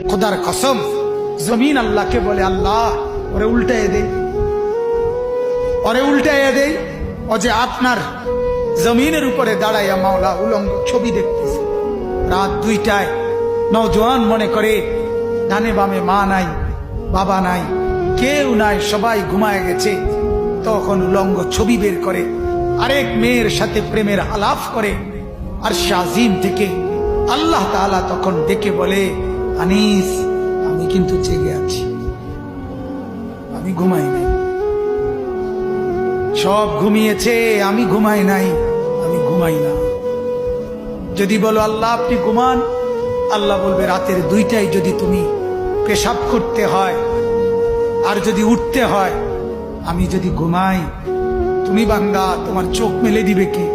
খোদার কসম, জমিন আল্লাহকে বলে, আল্লাহ ওরে উল্টাইয়ে দেই, ওরে উল্টাইয়ে দেই। ও যে আপনার জমিনের উপরে দাঁড়াইয়া মাওলা উলঙ্গ ছবি দেখতেছে। রাত 2টায় নওজোয়ান মনে করে ডানে বামে মা নাই, বাবা নাই, কেউ নাই, সবাই ঘুমায় গেছে। তখন উলঙ্গ ছবি বের করে আরেক মেয়ের সাথে প্রেমের আলাপ করে। আর শাজিম থেকে আল্লাহ তাআলা তখন ডেকে বলে, আনিস আমি কিন্তু জেগে আছি, আমি ঘুমাই নাই। সব ঘুমিয়েছে, আমি ঘুমাই নাই, আমি ঘুমাই না। যদি বলো আল্লাহ আপনি ঘুমান, আল্লাহ বলবে রাতের 2টায় যদি তুমি পেশাব করতে হয় আর যদি উঠতে হয়, আমি যদি ঘুমাই, তুমি বান্দা তোমার চোখ মেলে দিবে কে?